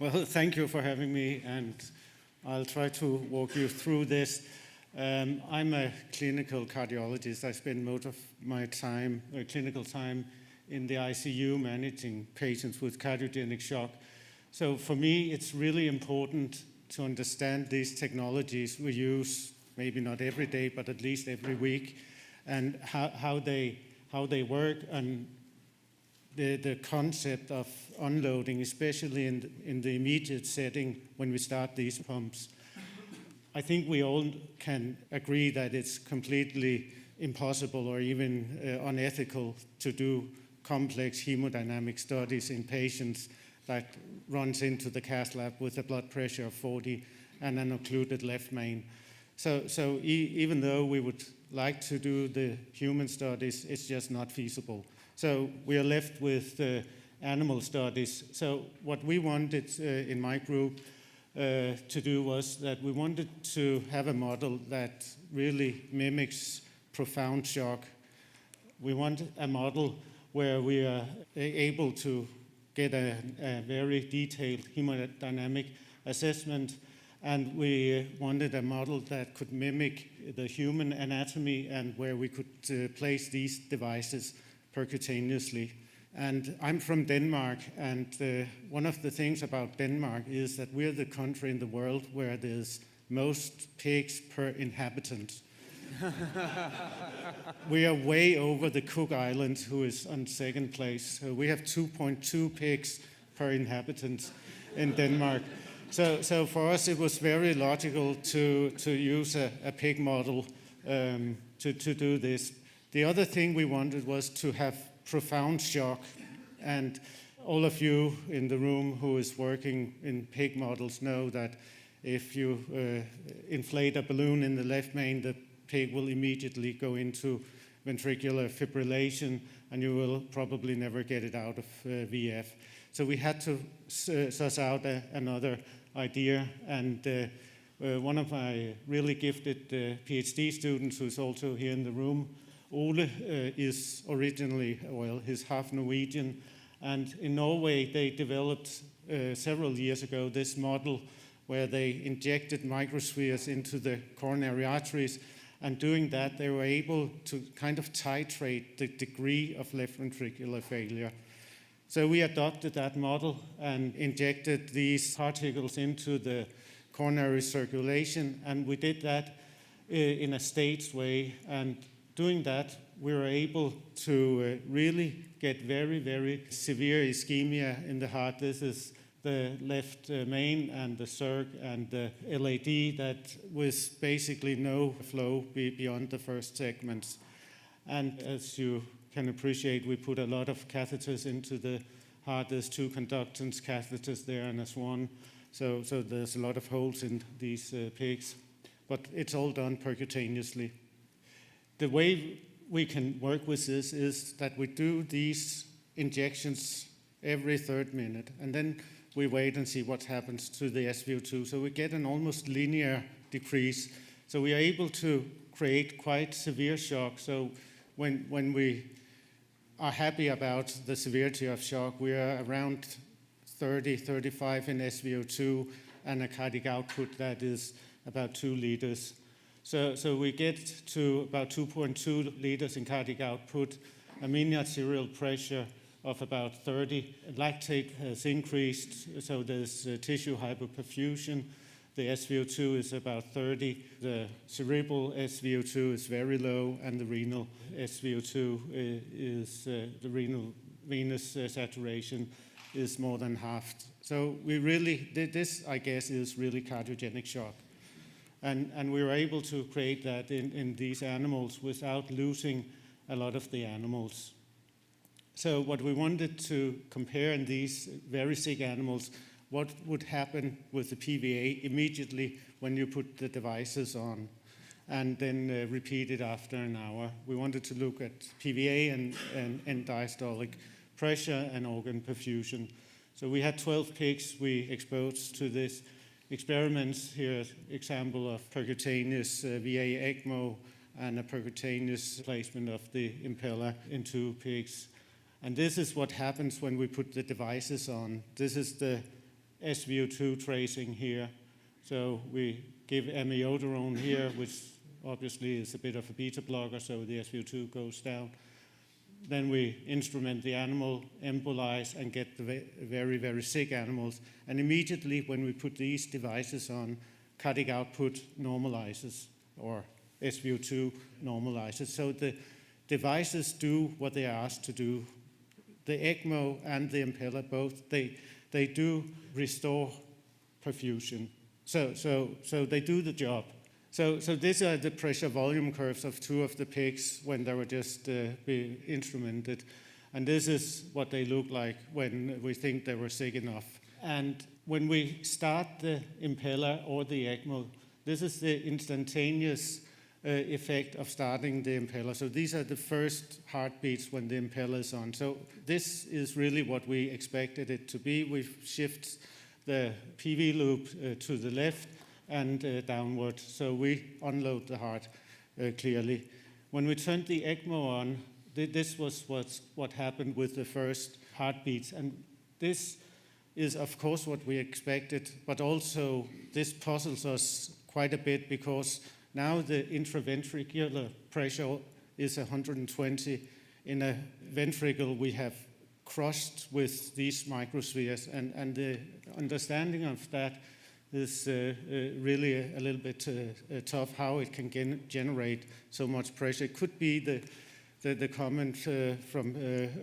Well, thank you for having me, and I'll try to walk you through this. I'm a clinical cardiologist. I spend most of my time, clinical time, in the ICU managing patients with cardiogenic shock. So for me, it's really important to understand these technologies we use, maybe not every day, but at least every week, and how they work, and the concept of unloading, especially in the immediate setting when we start these pumps. I think we all can agree that it's completely impossible or even unethical to do complex hemodynamic studies in patients that runs into the cath lab with a blood pressure of 40 and an occluded left main. So even though we would like to do the human studies, it's just not feasible. So we are left with animal studies. So what we wanted in my group to do was that we wanted to have a model that really mimics profound shock. We want a model where we are able to get a very detailed hemodynamic assessment, and we wanted a model that could mimic the human anatomy and where we could place these devices percutaneously. And I'm from Denmark, and one of the things about Denmark is that we're the country in the world where there's most pigs per inhabitant. We are way over the Cook Islands, who is on second place. So we have 2.2 pigs per inhabitant in Denmark. So for us, it was very logical to use a pig model to do this. The other thing we wanted was to have profound shock. And all of you in the room who is working in pig models know that if you inflate a balloon in the left main, the pig will immediately go into ventricular fibrillation, and you will probably never get it out of VF. So we had to suss out another idea, and one of my really gifted PhD students, who's also here in the room, Ole, is originally, well, he's half Norwegian, and in Norway they developed several years ago this model where they injected microspheres into the coronary arteries, and doing that they were able to kind of titrate the degree of left ventricular failure. So we adopted that model and injected these particles into the coronary circulation, and we did that in a staged way. And doing that, we were able to really get very, very severe ischemia in the heart. This is the left main and the circ and the LAD that was basically no flow beyond the first segments. And as you can appreciate, we put a lot of catheters into the heart. There's 2 conductance catheters there and a swan. So there's a lot of holes in these pigs, but it's all done percutaneously. The way we can work with this is that we do these injections every 3rd minute, and then we wait and see what happens to the SVO2. So we get an almost linear decrease. So we are able to create quite severe shock. So when we are happy about the severity of shock, we are around 30, 35 in SVO2 and a cardiac output that is about 2 liters. So we get to about 2.2 liters in cardiac output, a mean arterial pressure of about 30. Lactate has increased, so there's tissue hyperperfusion. The SVO2 is about 30. The cerebral SVO2 is very low, and the renal SVO2 is, the renal venous saturation is more than halved. So we really, this I guess is really cardiogenic shock. And we were able to create that in these animals without losing a lot of the animals. So what we wanted to compare in these very sick animals, what would happen with the PVA immediately when you put the devices on, and then repeat it after an hour. We wanted to look at PVA and diastolic pressure and organ perfusion. So we had 12 pigs we exposed to this experiments. Here, example of percutaneous VA-ECMO and a percutaneous placement of the Impella in 2 pigs. And this is what happens when we put the devices on. This is the SVO2 tracing here. So we give amiodarone here, which obviously is a bit of a beta blocker, so the SVO2 goes down. Then we instrument the animal, embolize, and get the very, very sick animals. And immediately when we put these devices on, cardiac output normalizes, or SVO2 normalizes. So the devices do what they are asked to do. The ECMO and the Impella both, they do restore perfusion. So they do the job. So these are the pressure volume curves of two of the pigs when they were just being instrumented. And this is what they look like when we think they were sick enough. And when we start the Impella or the ECMO, this is the instantaneous effect of starting the Impella. So these are the first heartbeats when the Impella is on. So this is really what we expected it to be. We've shifted the PV loop to the left and downward. So we unload the heart clearly. When we turned the ECMO on, this was what happened with the first heartbeats. And this is, of course, what we expected, but also this puzzles us quite a bit because now the intraventricular pressure is 120. In a ventricle, we have crushed with these microspheres, and the understanding of that is really a little bit tough, how it can generate so much pressure. It could be the comment from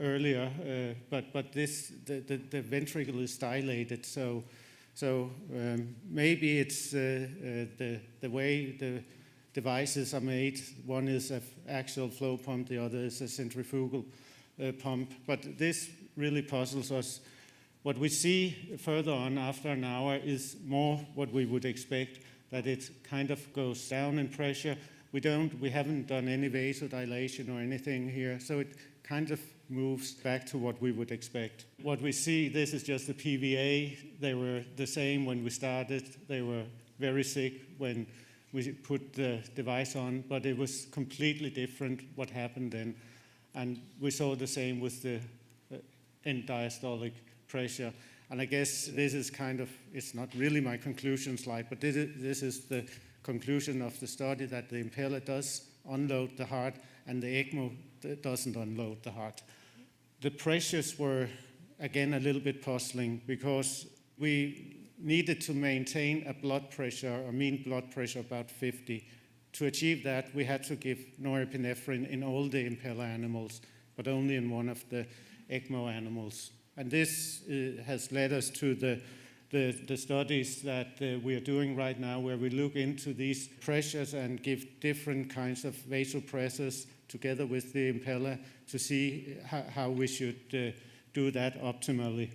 earlier, but the ventricle is dilated, so maybe it's the way the devices are made. One is an axial flow pump, the other is a centrifugal pump, but this really puzzles us. What we see further on after an hour is more what we would expect, that it kind of goes down in pressure. We haven't done any vasodilation or anything here, so it kind of moves back to what we would expect. What we see, this is just the PVA. They were the same when we started. They were very sick when we put the device on, but it was completely different what happened then. And we saw the same with the end diastolic pressure. And I guess this is kind of, it's not really my conclusion slide, but this is the conclusion of the study, that the Impella does unload the heart and the ECMO doesn't unload the heart. The pressures were, again, a little bit puzzling because we needed to maintain a blood pressure, a mean blood pressure about 50. To achieve that, we had to give norepinephrine in all the Impella animals, but only in one of the ECMO animals. And this has led us to the studies that we are doing right now, where we look into these pressures and give different kinds of vasopressors together with the Impella to see how we should do that optimally.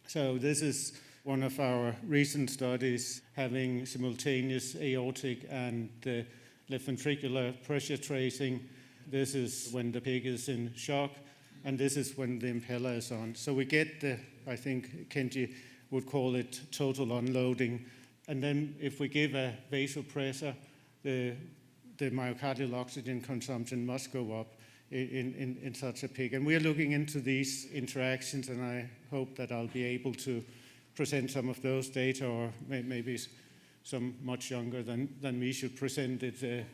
So this is one of our recent studies, having simultaneous aortic and left ventricular pressure tracing. This is when the pig is in shock, and this is when the Impella is on. So we get I think Kenji would call it total unloading. And then if we give a vasopressor, the myocardial oxygen consumption must go up in such a pig. And we are looking into these interactions, and I hope that I'll be able to present some of those data, or maybe some much younger than me should present it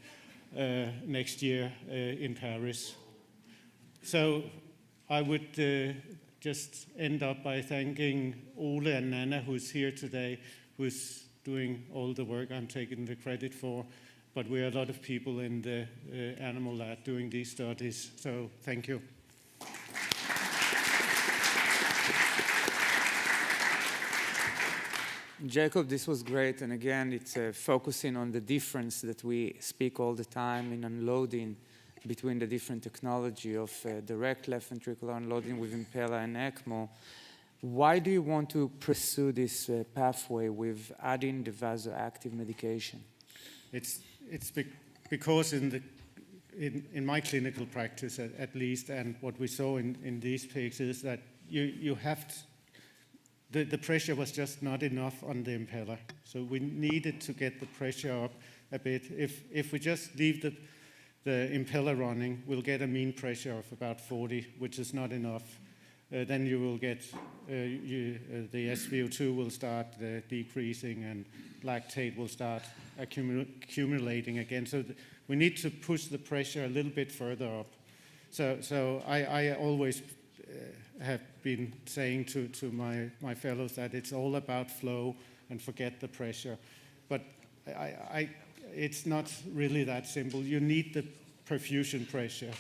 next year in Paris. So I would just end up by thanking Ole and Nana, who's here today, who's doing all the work I'm taking the credit for. But we are a lot of people in the animal lab doing these studies, so thank you. Jacob, this was great, and again, it's focusing on the difference that we speak all the time in unloading between the different technology of direct left ventricular unloading with Impella and ECMO. Why do you want to pursue this pathway with adding the vasoactive medication? It's because in my clinical practice, at least, and what we saw in these pigs is that you have to, the pressure was just not enough on the Impella. So we needed to get the pressure up a bit. If we just leave the Impella running, we'll get a mean pressure of about 40, which is not enough. then you will get, the SVO2 will start decreasing and lactate will start accumulating again. So we need to push the pressure a little bit further up. So I always have been saying to my fellows that it's all about flow and forget the pressure. But it's not really that simple. You need the perfusion pressure.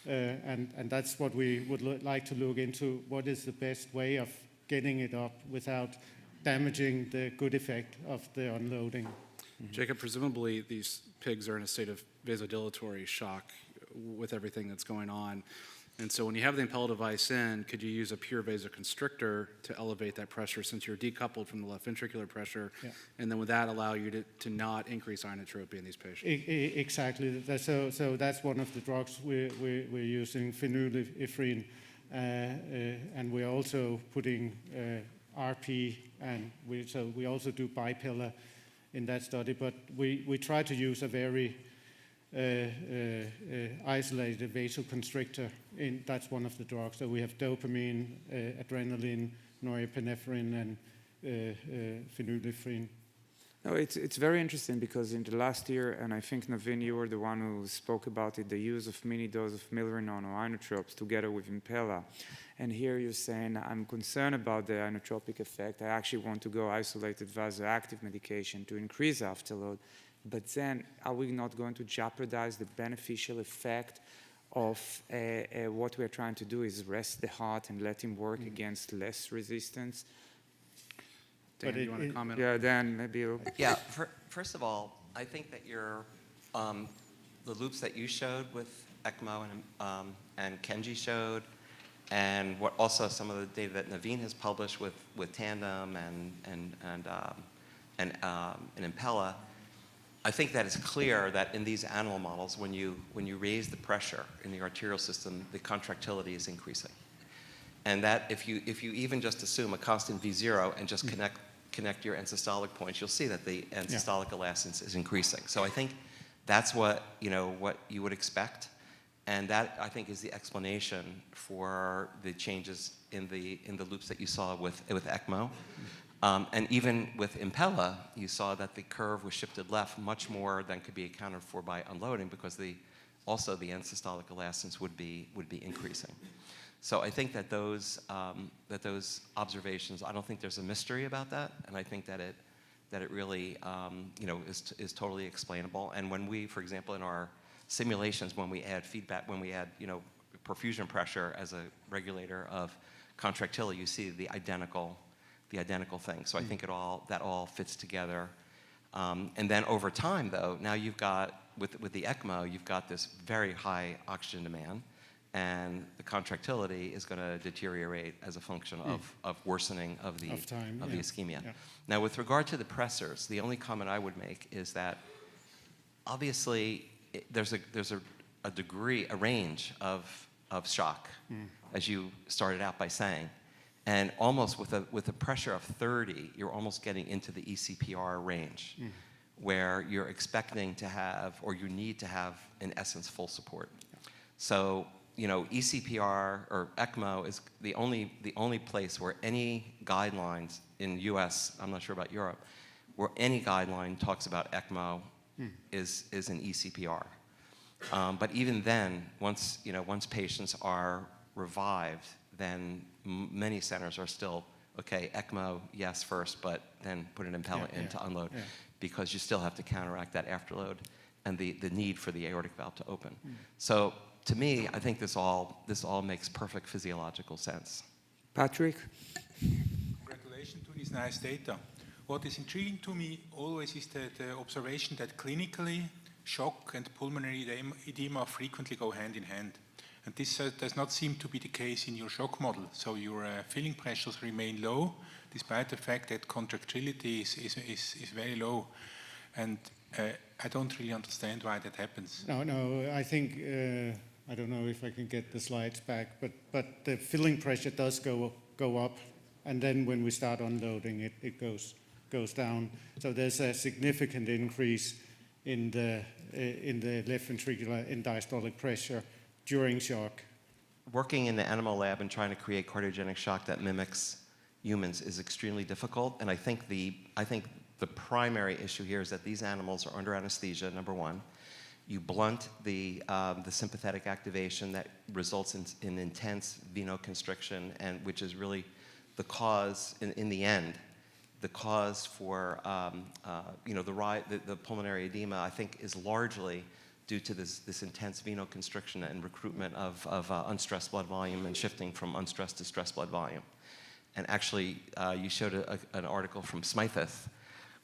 And that's what we would like to look into. What is the best way of getting it up without damaging the good effect of the unloading? Jacob, presumably these pigs are in a state of vasodilatory shock with everything that's going on. And so when you have the Impella device in, could you use a pure vasoconstrictor to elevate that pressure since you're decoupled from the left ventricular pressure? Yeah. And then would that allow you to not increase inotropy in these patients? Exactly. So that's one of the drugs we're using, phenylephrine. And we're also putting RP, and we also do bipilla in that study. But we try to use a very isolated vasoconstrictor. That's one of the drugs. So we have dopamine, adrenaline, norepinephrine, and phenylephrine. No, it's very interesting because in the last year, and I think Naveen, you were the one who spoke about it, the use of mini dose of milrinone or inotropes together with Impella. And here you're saying, I'm concerned about the inotropic effect. I actually want to go isolated vasoactive medication to increase afterload. But then, are we not going to jeopardize the beneficial effect of what we're trying to do is rest the heart and let him work against less resistance? Dan, do you want to comment? Yeah, Dan, maybe you. Yeah, first of all, I think that the loops that you showed with ECMO and Kenji showed, and what also some of the data that Naveen has published with Tandem and Impella, I think that it's clear that in these animal models, when you raise the pressure in the arterial system, the contractility is increasing. And that if you even just assume a constant V0 and just connect your end-systolic points, you'll see that the end-systolic elastance is increasing. So I think that's what you would expect, and that I think is the explanation for the changes in the loops that you saw with ECMO. And even with Impella, you saw that the curve was shifted left much more than could be accounted for by unloading, because also the end-systolic elastance would be increasing. So I think that those observations, I don't think there's a mystery about that, and I think that it really is totally explainable. And when we, for example, in our simulations, when we add feedback, when we add perfusion pressure as a regulator of contractility, you see the identical thing. So I think that all fits together. And then over time, though, now you've got with the ECMO, you've got this very high oxygen demand, and the contractility is going to deteriorate as a function of worsening of the ischemia. Yeah. Now, with regard to the pressors, the only comment I would make is that obviously there's a degree, a range of shock, as you started out by saying. And almost with a pressure of 30, you're almost getting into the ECPR range, where you're expecting to have, or you need to have, in essence, full support. So, ECPR or ECMO is the only place where any guidelines in US, I'm not sure about Europe, where any guideline talks about ECMO is in ECPR. But even then, once patients are revived, then many centers are still, okay, ECMO, yes, first, but then put an Impella in to unload, because you still have to counteract that afterload and the need for the aortic valve to open. So to me, I think this all makes perfect physiological sense. Patrick? Congratulations to this nice data. What is intriguing to me always is the observation that clinically, shock and pulmonary edema frequently go hand in hand. And this does not seem to be the case in your shock model. So your filling pressures remain low, despite the fact that contractility is very low. And I don't really understand why that happens. No, I think, I don't know if I can get the slides back, but the filling pressure does go up, and then when we start unloading, it goes down. So there's a significant increase in the left ventricular end diastolic pressure during shock. working in the animal lab and trying to create cardiogenic shock that mimics humans is extremely difficult. And I think the primary issue here is that these animals are under anesthesia, number one. You blunt the sympathetic activation that results in intense venoconstriction, and which is really the cause, in the end, the cause for the pulmonary edema, I think, is largely due to this intense venoconstriction and recruitment of unstressed blood volume and shifting from unstressed to stressed blood volume. And actually, you showed an article from Smytheth,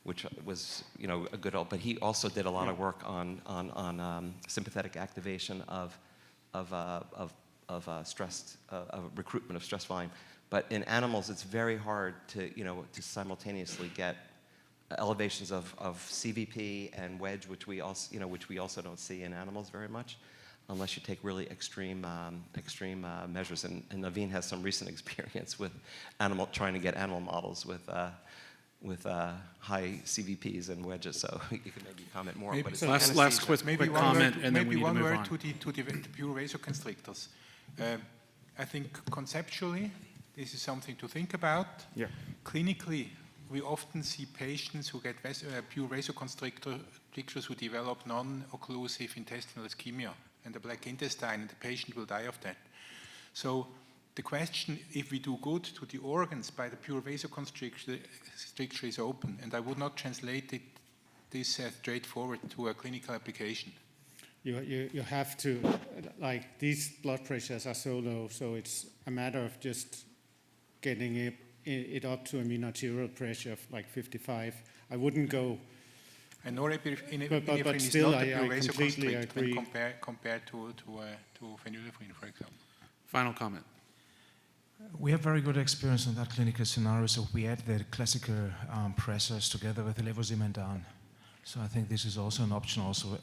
which was a good old, but he also did a lot of work on sympathetic activation of recruitment of stress volume. But in animals, it's very hard to simultaneously get elevations of CVP and wedge, which we also don't see in animals very much, unless you take really extreme measures. And Naveen has some recent experience with trying to get animal models with high CVPs and wedges, so you can maybe comment more. Maybe, but it's last quick comment, and then we need to move on. Maybe one word to the pure vasoconstrictors. I think conceptually, this is something to think about. Yeah. Clinically, we often see patients who get pure vasoconstrictors who develop non-occlusive intestinal ischemia and the black intestine, and the patient will die of that. So the question, if we do good to the organs by the pure vasoconstrictor is open, and I would not translate this straightforward to a clinical application. You have to, like, these blood pressures are so low, so it's a matter of just getting it up to a mean arterial pressure of like 55. I wouldn't go. And norepinephrine but is still, not a pure I completely vasoconstrictor agree. when compared to phenylephrine, for example. Final comment. We have very good experience in that clinical scenario, so we add the classical pressors together with the levosimendan. So I think this is also an option, also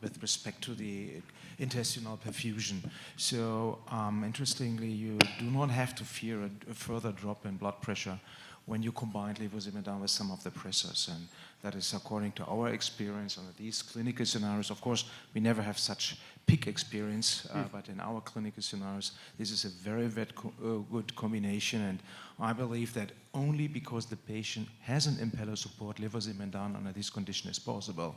with respect to the intestinal perfusion. So interestingly, you do not have to fear a further drop in blood pressure when you combine levosimendan with some of the pressors, and that is according to our experience under these clinical scenarios. Of course, we never have such peak experience, but in our clinical scenarios, this is a very good combination, and I believe that only because the patient has an impeller support, levosimendan under this condition is possible.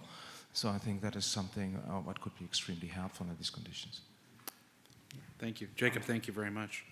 So I think that is something what could be extremely helpful under these conditions. Thank you. Jacob, thank you very much.